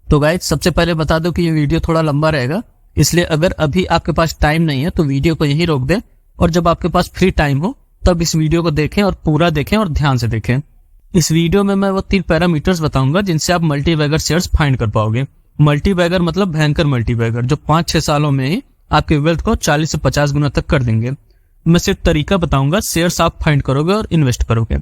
तो गाइस सबसे पहले बता दो कि ये वीडियो थोड़ा लंबा रहेगा, इसलिए अगर अभी आपके पास टाइम नहीं है तो वीडियो को यहीं रोक दें और जब आपके पास फ्री टाइम हो तब इस वीडियो को देखें और पूरा देखें और ध्यान से देखें। इस वीडियो में मैं वो 3 पैरामीटर्स बताऊंगा जिनसे आप मल्टीबैगर शेयर्स फाइंड कर पाओगे। मल्टीबैगर मतलब भयंकर मल्टीबैगर, जो 5-6 सालों में ही आपके वेल्थ को 40 से 50 गुना तक कर देंगे। मैं सिर्फ तरीका बताऊंगा, शेयर्स आप फाइंड करोगे और इन्वेस्ट करोगे।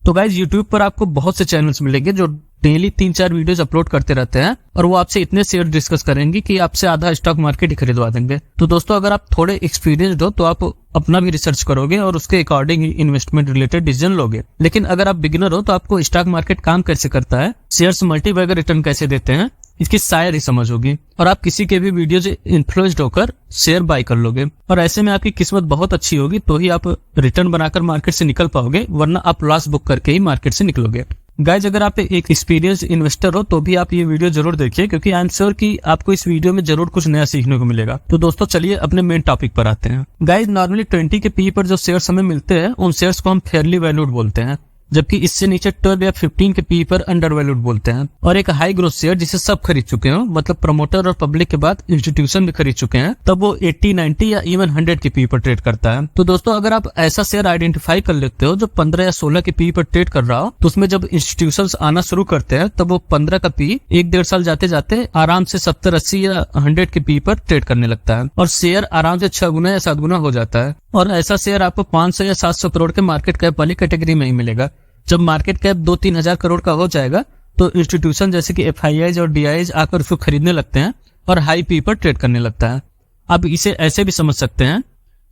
तो गाइज यूट्यूब पर आपको बहुत से चैनल्स मिलेंगे जो डेली 3-4 वीडियोस अपलोड करते रहते हैं और वो आपसे इतने शेयर डिस्कस करेंगे कि आपसे आधा स्टॉक मार्केट ही खरीदवा देंगे। तो दोस्तों अगर आप थोड़े एक्सपीरियंस्ड हो तो आप अपना भी रिसर्च करोगे और उसके अकॉर्डिंग इन्वेस्टमेंट रिलेटेड डिसीजन लोगे। लेकिन अगर आप बिगिनर हो तो आपको स्टॉक मार्केट काम कैसे करता है, शेयर्स मल्टीबैगर रिटर्न कैसे देते हैं, इसकी शायद ही समझ होगी और आप किसी के भी वीडियो से इन्फ्लुएंस्ड होकर शेयर बाय कर लोगे। और ऐसे में आपकी किस्मत बहुत अच्छी होगी तो ही आप रिटर्न बनाकर मार्केट से निकल पाओगे, वरना आप लॉस बुक करके ही मार्केट से निकलोगे। गाइज अगर आप एक एक्सपीरियंस इन्वेस्टर हो तो भी आप ये वीडियो जरूर देखिए, क्योंकि आई एम श्योर कि आपको इस वीडियो में जरूर कुछ नया सीखने को मिलेगा। तो दोस्तों चलिए अपने मेन टॉपिक पर आते हैं। गाइज नॉर्मली 20 के पी पर जो शेयर्स हमें मिलते हैं उन शेयर्स को हम फेयरली वैल्यूड बोलते हैं, जबकि इससे नीचे 12 या 15 के पी पर अंडर वैल्यूड बोलते हैं। और एक हाई ग्रोथ शेयर जिसे सब खरीद चुके हो, मतलब प्रमोटर और पब्लिक के बाद इंस्टीट्यूशन भी खरीद चुके हैं, तब वो 80, 90 या इवन 100 के पी पर ट्रेड करता है। तो दोस्तों अगर आप ऐसा शेयर आइडेंटिफाई कर लेते हो जो 15 या 16 के पी पर ट्रेड कर रहा हो, तो उसमें जब इंस्टीट्यूशंस आना शुरू करते हैं तब वो 15 का पी 1-1.5 साल जाते जाते आराम से 70, 80 या 100 के पी पर ट्रेड करने लगता है और शेयर आराम से 6 गुना या 7 गुना हो जाता है। और ऐसा शेयर आपको 500 या 700 करोड़ के मार्केट कैप वाली कैटेगरी में ही मिलेगा। जब मार्केट कैप 2-3 हजार करोड़ का हो जाएगा तो इंस्टीट्यूशन जैसे कि FIIs और DIIs आकर उसको खरीदने लगते हैं और हाई पी पर ट्रेड करने लगता है। अब इसे ऐसे भी समझ सकते हैं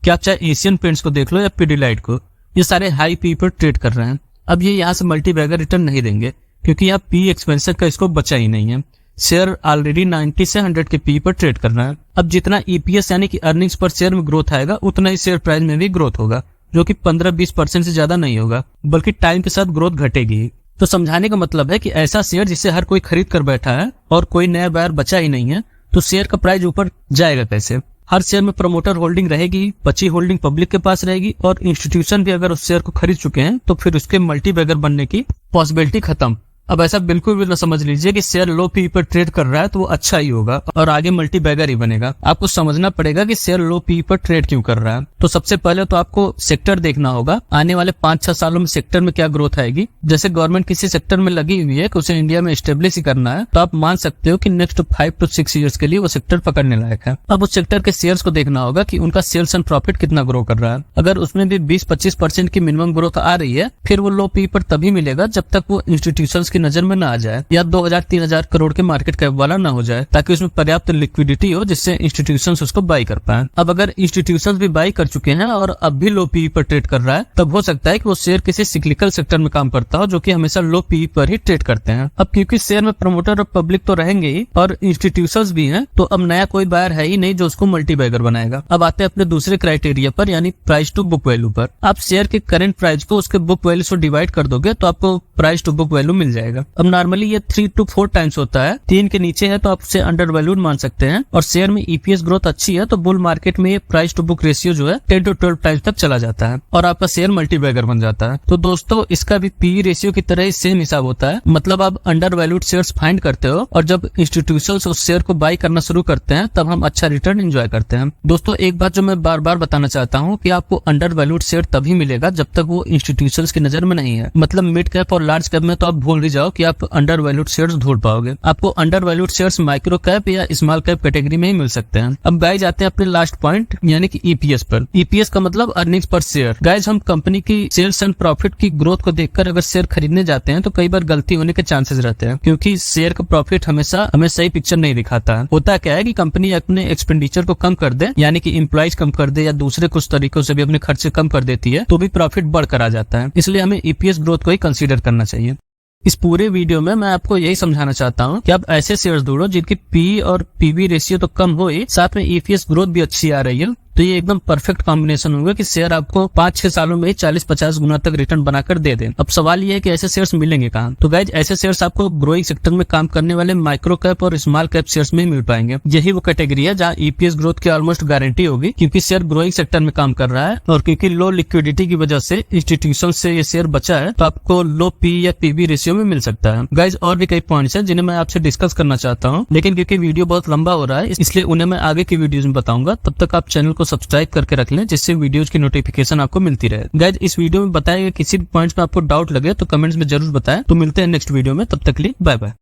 कि आप चाहे एशियन पेंट्स को देख लो या पीडीलाइट को, ये सारे हाई पी पर ट्रेड कर रहे हैं। अब ये यहाँ से मल्टीबैगर रिटर्न नहीं देंगे क्योंकि यहाँ पी एक्सपेंशन का इसको बचा ही नहीं है। शेयर ऑलरेडी 90 से 100 के पी पर ट्रेड कर रहा है। अब जितना EPS यानी कि अर्निंग्स पर शेयर में ग्रोथ आएगा उतना ही शेयर प्राइस में भी ग्रोथ होगा, जो कि 15-20% से ज्यादा नहीं होगा, बल्कि टाइम के साथ ग्रोथ घटेगी। तो समझाने का मतलब है कि ऐसा शेयर जिसे हर कोई खरीद कर बैठा है और कोई नया बायर बचा ही नहीं है, तो शेयर का प्राइस ऊपर जाएगा कैसे। हर शेयर में प्रमोटर होल्डिंग रहेगी, बची होल्डिंग पब्लिक के पास रहेगी और इंस्टीट्यूशन भी अगर उस शेयर को खरीद चुके हैं तो फिर उसके मल्टीबैगर बनने की पॉसिबिलिटी खत्म। अब ऐसा बिल्कुल भी न समझ लीजिए कि शेयर लो पी पर ट्रेड कर रहा है तो वो अच्छा ही होगा और आगे मल्टीबैगर ही बनेगा। आपको समझना पड़ेगा कि शेयर लो पी पर ट्रेड क्यों कर रहा है। तो सबसे पहले तो आपको सेक्टर देखना होगा, आने वाले 5-6 सालों में सेक्टर में क्या ग्रोथ आएगी। जैसे गवर्नमेंट किसी सेक्टर में लगी हुई है कि उसे इंडिया में एस्टेब्लिश ही करना है, तो आप मान सकते हो कि नेक्स्ट 5 to 6 ईयर्स के लिए वो सेक्टर पकड़ने लायक है। अब उस सेक्टर के शेयर्स को देखना होगा कि उनका सेल्स एंड प्रॉफिट कितना ग्रो कर रहा है। अगर उसमें भी 20-25% की मिनिमम ग्रोथ आ रही है, फिर वो लो पी पर तभी मिलेगा जब तक वो इंस्टीट्यूशंस की नजर में न आ जाए या 2000-3000 करोड़ के मार्केट कैप वाला ना हो जाए, ताकि उसमें पर्याप्त लिक्विडिटी हो जिससे इंस्टीट्यूशंस उसको बाई कर पाए। अब अगर इंस्टीट्यूशंस भी बाई कर चुके हैं और अब भी लो पी पर ट्रेड कर रहा है, तब हो सकता है कि वो शेयर किसी सिक्लिकल सेक्टर में काम करता हो जो कि हमेशा लो पी पर ही ट्रेड करते हैं। अब क्योंकि शेयर में प्रमोटर और पब्लिक तो रहेंगे ही और इंस्टीट्यूशंस भी हैं, तो अब नया कोई बायर है ही नहीं जो उसको मल्टीबैगर बनाएगा। अब आते हैं अपने दूसरे क्राइटेरिया पर, यानी प्राइस टू बुक वैल्यू पर। आप शेयर के करंट प्राइस को उसके बुक वैल्यू से डिवाइड कर दोगे तो आपको प्राइस टू बुक वैल्यू मिल जाएगा। अब नॉर्मली ये 3 to 4 टाइम्स होता है, 3 के नीचे है तो आप उसे अंडर वैल्यूड मान सकते हैं और शेयर में EPS ग्रोथ अच्छी है तो बुल मार्केट में ये प्राइस टू बुक रेशियो जो है 10 to 12 टाइम्स तक चला जाता है और आपका शेयर मल्टीबैगर बन जाता है। तो दोस्तों इसका भी PE रेशियो की तरह ही सेम हिसाब होता है, मतलब आप अंडर वैल्यूड शेयर्स फाइंड करते हो और जब इंस्टीट्यूशंस उस शेयर को बाई करना शुरू करते हैं तब हम अच्छा रिटर्न एंजॉय करते हैं। दोस्तों एक बात जो मैं बार बार बताना चाहता हूँ कि आपको अंडर वैल्यूड शेयर तभी मिलेगा जब तक वो इंस्टीट्यूशंस की नजर में नहीं है। मतलब मिड कैप और लार्ज कैप में तो आप भूल ही जाओ कि आप अंडर वैल्यूड शेयर्स ढूंढ पाओगे। आपको under valued shares micro cap या स्मॉल कैप कैटेगरी में ही मिल सकते हैं। अब गाइज आते हैं अपने लास्ट पॉइंट यानी कि EPS पर। EPS का मतलब अर्निंग्स पर शेयर। गाइज हम कंपनी की सेल्स एंड प्रॉफिट की ग्रोथ को देखकर अगर शेयर खरीदने जाते हैं तो कई बार गलती होने के चांसेस रहते हैं, क्योंकि शेयर का प्रॉफिट हमेशा हमें सही पिक्चर नहीं दिखाता है। होता क्या है कि कंपनी अपने एक्सपेंडिचर को कम कर दे, यानी कि एम्प्लॉइज कम कर दे या दूसरे कुछ तरीकों से भी अपने खर्चे कम कर देती है, तो भी प्रॉफिट बढ़कर आ जाता है। इसलिए हमें EPS ग्रोथ को ही कंसीडर करना चाहिए। इस पूरे वीडियो में मैं आपको यही समझाना चाहता हूँ कि आप ऐसे शेयर्स ढूंढो जिनकी PE और PB रेशियो तो कम हो ही, साथ में EPS ग्रोथ भी अच्छी आ रही है, तो ये एकदम परफेक्ट कॉम्बिनेशन होगा कि शेयर आपको 5-6 सालों में 40-50 गुना तक रिटर्न बनाकर दे दे। अब सवाल ये है कि ऐसे शेयर्स मिलेंगे कहाँ? तो गाइज ऐसे शेयर्स आपको ग्रोइंग सेक्टर में काम करने वाले माइक्रो कैप और स्मॉल कैप शेयर्स में मिल पाएंगे। यही वो कैटेगरी है जहाँ ईपीएस ग्रोथ की ऑलमोस्ट गारंटी होगी, क्योंकि शेयर ग्रोइंग सेक्टर में काम कर रहा है और क्योंकि लो लिक्विडिटी की वजह से इंस्टीट्यूशन से ये शेयर बचा है, तो आपको लो पी या पीबी रेशियो में मिल सकता है। गाइज और भी कई पॉइंट्स हैं जिन्हें मैं आपसे डिस्कस करना चाहता हूँ, लेकिन क्योंकि वीडियो बहुत लंबा हो रहा है इसलिए उन्हें मैं आगे की वीडियोस में बताऊंगा। तब तक आप चैनल को सब्सक्राइब करके रख लें, जिससे वीडियोस की नोटिफिकेशन आपको मिलती रहे। गाइज इस वीडियो में बताए गए किसी भी पॉइंट्स में आपको डाउट लगे तो कमेंट्स में जरूर बताएं। तो मिलते हैं नेक्स्ट वीडियो में, तब तक के लिए बाय बाय।